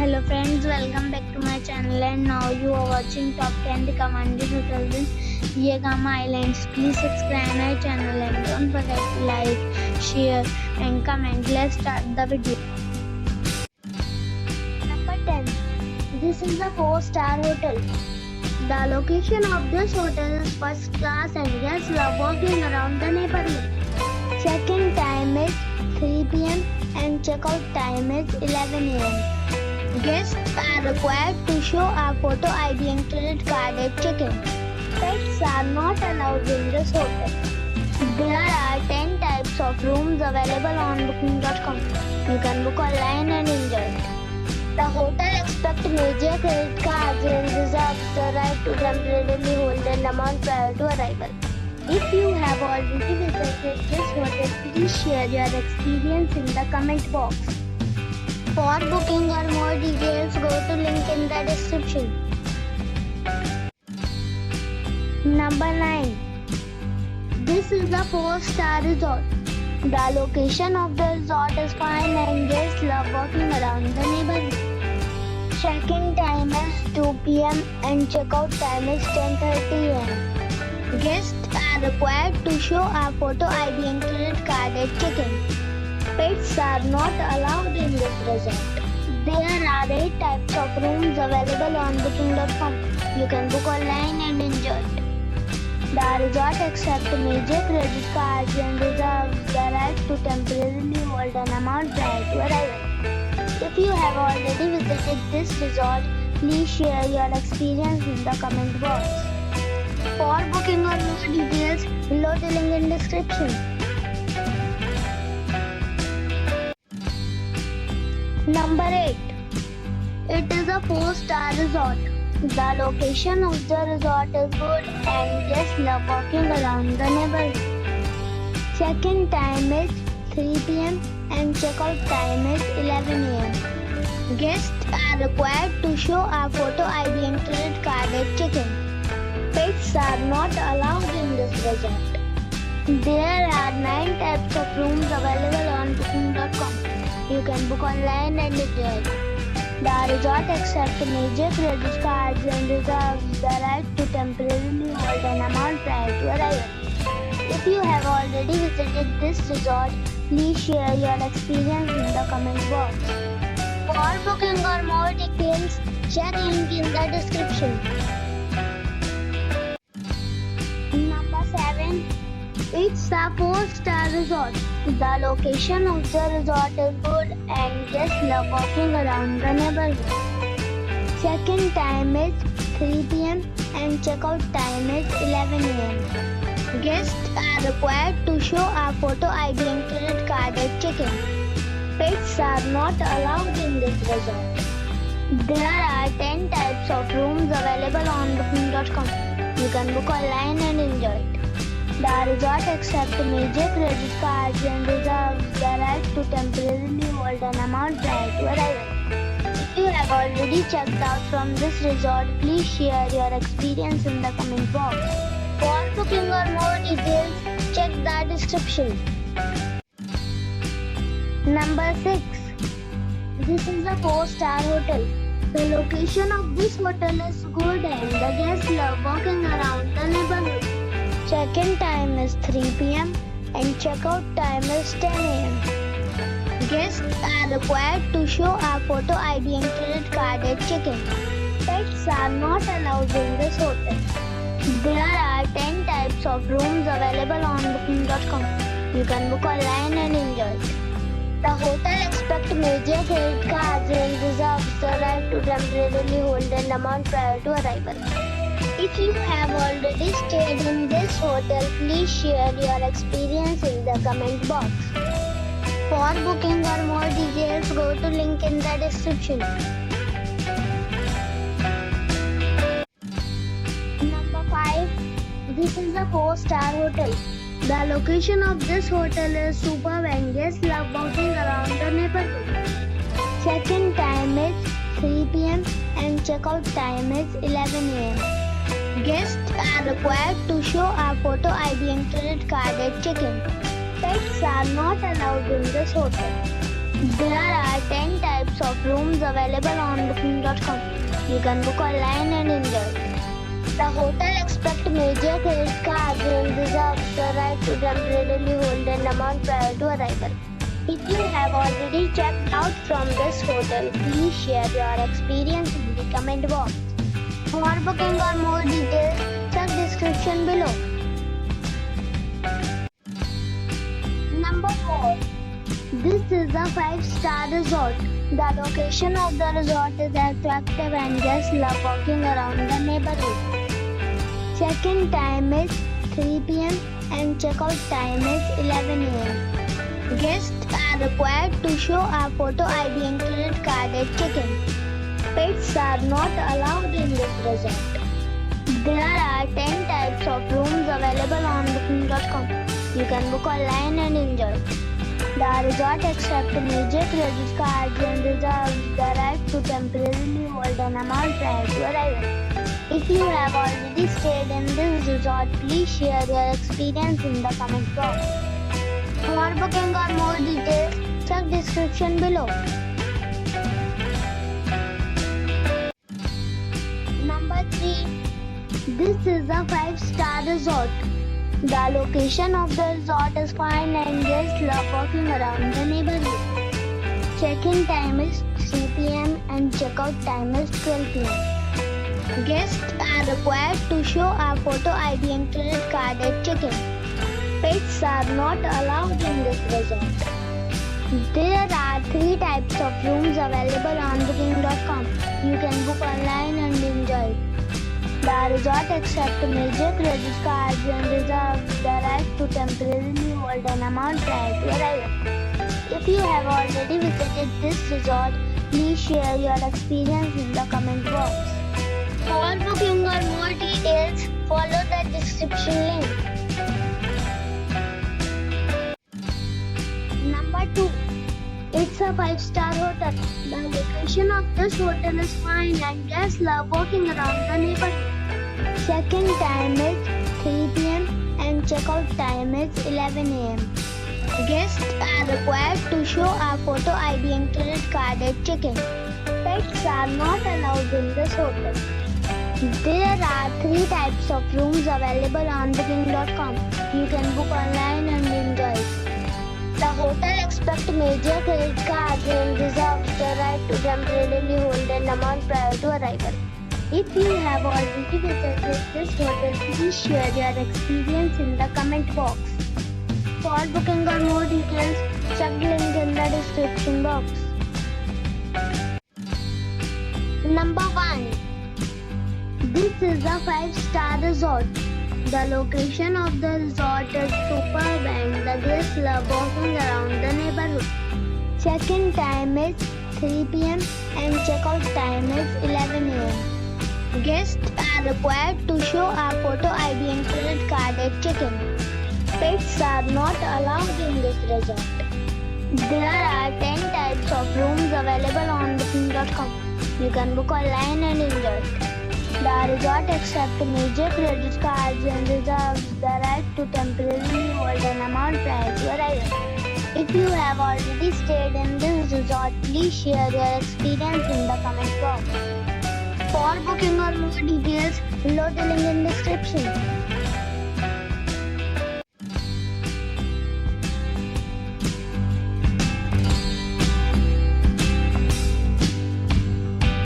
Hello friends, welcome back to my channel and now you are watching top 10 recommended hotels in Yagama Islands. Please subscribe my channel and don't forget to like, share and comment. Let's start the video. Number 10. This is a 4-star hotel. The location of this hotel is first class and guests love walking around the neighborhood. Check-in time is 3 p.m. and check-out time is 11 a.m. Guests are required to show a photo ID and credit card at check-in. Pets are not allowed in this hotel. There are 10 types of rooms available on booking.com. You can book online and enjoy it. The hotel expects major credit cards and reserves the right to temporarily hold an amount prior to arrival. If you have already visited this hotel, please share your experience in the comment box. For booking or more details, go to link in the description. Number 9. This is a 4-star resort. The location of the resort is fine and guests love walking around the neighborhood. Check-in time is 2 p.m. and check-out time is 10:30 a.m. Guests are required to show a photo ID and credit card at check-in. Pets are not allowed in this resort. There are 8 types of rooms available on booking.com. You can book online and enjoy it. The resort accepts major credit cards and reserves the right to temporarily hold an amount prior to arrival. If you have already visited this resort, please share your experience in the comment box. For booking or more details, below the link in description. Number 8. It is a 4-star resort. The location of the resort is good and guests love walking around the neighborhood. Check-in time is 3 p.m. and check-out time is 11 a.m. Guests are required to show a photo ID and credit card at check-in. Pets are not allowed in this resort. There are 9 types of rooms available on booking.com. You can book online and enjoy it. The resort accepts major credit cards and reserves the right to temporarily hold an amount prior to arrival. If you have already visited this resort, please share your experience in the comment box. For booking or more details, check link in the description. Number 7. It's a 4-star resort. The location of the resort is good and guests love walking around the neighborhood. Check-in time is 3 p.m. and check-out time is 11 a.m. Guests are required to show a photo ID and credit card at check-in. Pets are not allowed in this resort. There are 10 types of rooms available on booking.com. You can book online and enjoy it. The resort accepts major credit cards and reserves the right to temporarily hold an amount prior to arrival. If you have already checked out from this resort, please share your experience in the comment box. For booking or more details, check the description. Number 6. This is a 4-star hotel. The location of this hotel is good and the guests love walking around the neighborhood. Check-in time is 3 p.m. and check-out time is 10 a.m. Guests are required to show a photo ID and credit card at check-in. Pets are not allowed in this hotel. There are 10 types of rooms available on booking.com. You can book online and enjoy it. The hotel expects major credit cards and reserves the right to temporarily hold an amount prior to arrival. If you have already stayed in this hotel, please share your experience in the comment box. For booking or more details, go to link in the description. Number 5. This is a 4-star hotel. The location of this hotel is superb and guests love walking around the neighborhood. Check-in time is 3 p.m. and check-out time is 11 a.m. Guests are required to show a photo ID and credit card at check-in. Pets are not allowed in this hotel. There are 10 types of rooms available on booking.com. You can book online and enjoy. The hotel expects major credit cards and reserves the right to temporarily hold an amount prior to arrival. If you have already checked out from this hotel, please share your experience in the comment box. For booking or more details, check description below. Number 4. This is a 5-star resort. The location of the resort is attractive and guests love walking around the neighborhood. Check-in time is 3 p.m. and check-out time is 11 a.m. Guests are required to show a photo ID and credit card at check-in. Pets are not allowed in this resort. There are 10 types of rooms available on booking.com. You can book online and enjoy. The resort accepts major credit cards and reserves the right to temporarily hold an amount prior to arrival. If you have already stayed in this resort, please share your experience in the comment box. For booking or more details, check description below. Number 3. This is a 5-star resort. The location of the resort is fine and guests love walking around the neighborhood. Check-in time is 3 p.m. and check-out time is 12 p.m. Guests are required to show a photo ID and credit card at check-in. Pets are not allowed in this resort. There are 3 types of rooms available on booking.com. You can book online and enjoy. The resort accepts major credit cards and reserves the right to temporarily hold an amount prior to arrival. If you have already visited this resort, please share your experience in the comment box. For booking or more details, follow the description link. Number 2. It's a 5-star hotel. The location of this hotel is fine and guests love walking around the neighborhood. Check-in time is 3 p.m. and check-out time is 11 a.m. Guests are required to show a photo ID and credit card at check-in. Pets are not allowed in this hotel. There are 3 types of rooms available on booking.com. You can book online and enjoy. The hotel expects major credit cards and reserves the right to temporarily hold an amount prior to arrival. If you have already visited this hotel, please share your experience in the comment box. For booking or more details, check the link in the description box. Number 1. This is a 5-star resort. The location of the resort is superb and the guests love walking around the neighborhood. Check-in time is 3 p.m. and check-out time is 11 a.m. Guests are required to show a photo ID and credit card at check-in. Pets are not allowed in this resort. There are 10 types of rooms available on booking.com. You can book online and enjoy. The resort accepts major credit cards and reserves the right to temporarily hold an amount prior to arrival. If you have already stayed in this resort, please share your experience in the comment box. For booking or more details, below the link in description.